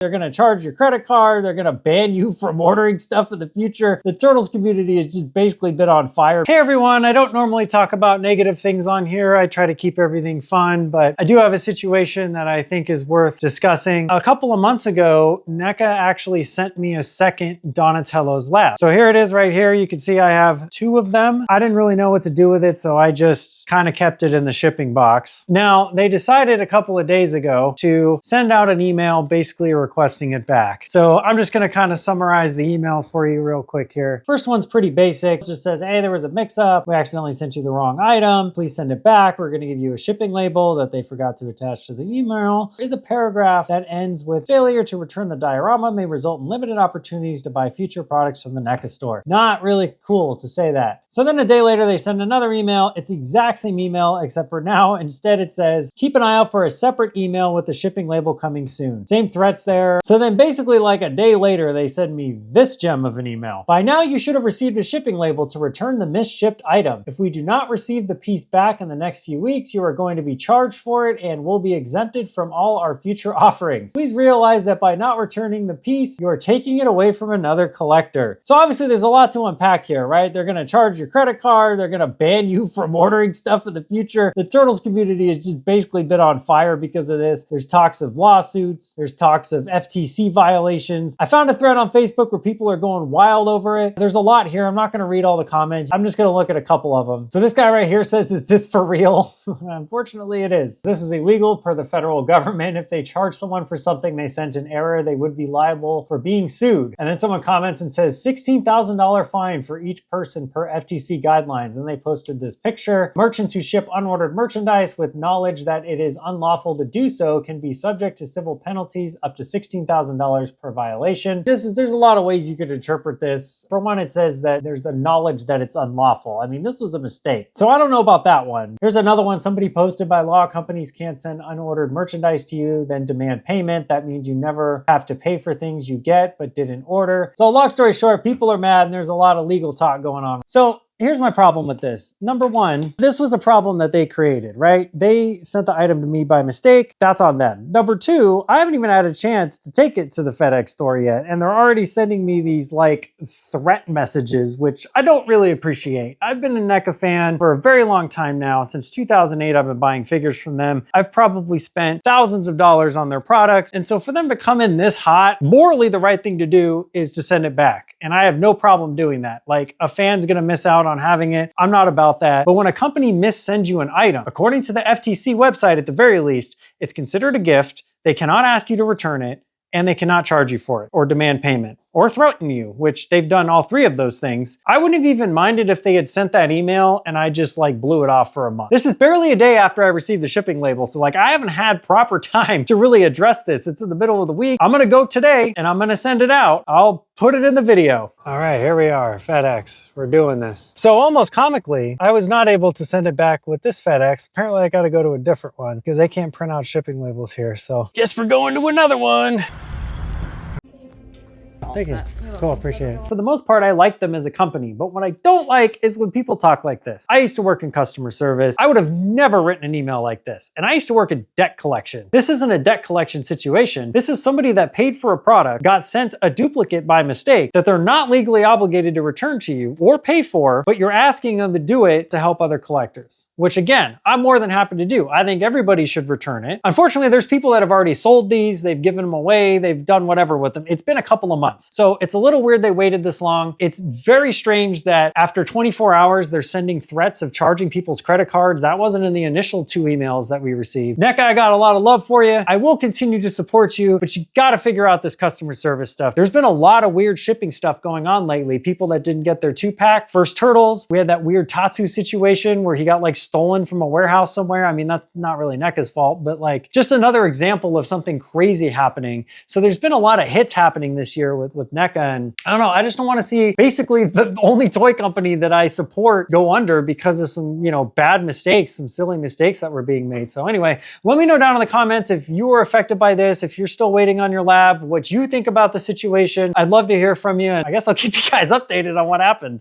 They're gonna charge your credit card. They're gonna ban you from ordering stuff in the future. The Turtles community has just basically been on fire. Hey everyone, I don't normally talk about negative things on here. I try to keep everything fun, but I do have a situation that I think is worth discussing. A couple of months ago, NECA actually sent me a second Donatello's lab. So here it is right here. You can see I have 2 of them. I didn't really know what to do with it, so I just kind of kept it in the shipping box. Now, they decided a couple of days ago to send out an email basically requesting it back. So I'm just gonna kind of summarize the email for you real quick here. First one's pretty basic. It just says, hey, there was a mix-up. We accidentally sent you the wrong item. Please send it back. We're gonna give you a shipping label that they forgot to attach to the email. There is a paragraph that ends with failure to return the diorama may result in limited opportunities to buy future products from the NECA store. Not really cool to say that. So then a day later, they send another email. It's the exact same email, except for now, instead it says, keep an eye out for a separate email with the shipping label coming soon. Same threats there. So then basically like a day later, they send me this gem of an email. By now, you should have received a shipping label to return the misshipped item. If we do not receive the piece back in the next few weeks, you are going to be charged for it and will be exempted from all our future offerings. Please realize that by not returning the piece, you are taking it away from another collector. So obviously there's a lot to unpack here, right? They're gonna charge your credit card. They're gonna ban you from ordering stuff in the future. The Turtles community has just basically been on fire because of this. There's talks of lawsuits. There's talks of FTC violations. I found a thread on Facebook where people are going wild over it. There's a lot here. I'm not gonna read all the comments. I'm just gonna look at a couple of them. So this guy right here says, is this for real? Unfortunately, it is. This is illegal per the federal government. If they charge someone for something they sent in error, they would be liable for being sued. And then someone comments and says, $16,000 fine for each person per FTC guidelines. And they posted this picture. Merchants who ship unordered merchandise with knowledge that it is unlawful to do so can be subject to civil penalties up to $16,000 per violation. There's a lot of ways you could interpret this. For one, it says that there's the knowledge that it's unlawful. I mean, this was a mistake. So I don't know about that one. Here's another one. Somebody posted, by law, companies can't send unordered merchandise to you, then demand payment. That means you never have to pay for things you get but didn't order. So long story short, people are mad and there's a lot of legal talk going on. So here's my problem with this. Number one, this was a problem that they created, right? They sent the item to me by mistake. That's on them. Number two, I haven't even had a chance to take it to the FedEx store yet. And they're already sending me these like threat messages, which I don't really appreciate. I've been a NECA fan for a very long time now. Since 2008, I've been buying figures from them. I've probably spent thousands of dollars on their products. And so for them to come in this hot, morally the right thing to do is to send it back. And I have no problem doing that. Like, a fan's gonna miss out on having it. I'm not about that. But when a company missends you an item, according to the FTC website at the very least, it's considered a gift. They cannot ask you to return it, and they cannot charge you for it or demand payment or threaten you, which they've done all 3 of those things. I wouldn't have even minded if they had sent that email and I just like blew it off for a month. This is barely a day after I received the shipping label. So like, I haven't had proper time to really address this. It's in the middle of the week. I'm gonna go today and I'm gonna send it out. I'll put it in the video. All right, here we are, FedEx. We're doing this. So almost comically, I was not able to send it back with this FedEx. Apparently I gotta go to a different one because they can't print out shipping labels here. So guess we're going to another one. Thank you. Cool, appreciate it. For the most part, I like them as a company, but what I don't like is when people talk like this. I used to work in customer service. I would have never written an email like this. And I used to work in debt collection. This isn't a debt collection situation. This is somebody that paid for a product, got sent a duplicate by mistake that they're not legally obligated to return to you or pay for, but you're asking them to do it to help other collectors, which again, I'm more than happy to do. I think everybody should return it. Unfortunately, there's people that have already sold these, they've given them away, they've done whatever with them. It's been a couple of months. So it's a little weird they waited this long. It's very strange that after 24 hours, they're sending threats of charging people's credit cards. That wasn't in the initial 2 emails that we received. NECA, I got a lot of love for you. I will continue to support you, but you gotta figure out this customer service stuff. There's been a lot of weird shipping stuff going on lately. People that didn't get their 2-pack, first Turtles. We had that weird Tatsu situation where he got like stolen from a warehouse somewhere. I mean, that's not really NECA's fault, but like just another example of something crazy happening. So there's been a lot of hits happening this year with NECA, and I don't know, I just don't want to see basically the only toy company that I support go under because of some, bad mistakes, some silly mistakes that were being made. So anyway, let me know down in the comments if you were affected by this, if you're still waiting on your lab, what you think about the situation. I'd love to hear from you, and I guess I'll keep you guys updated on what happens.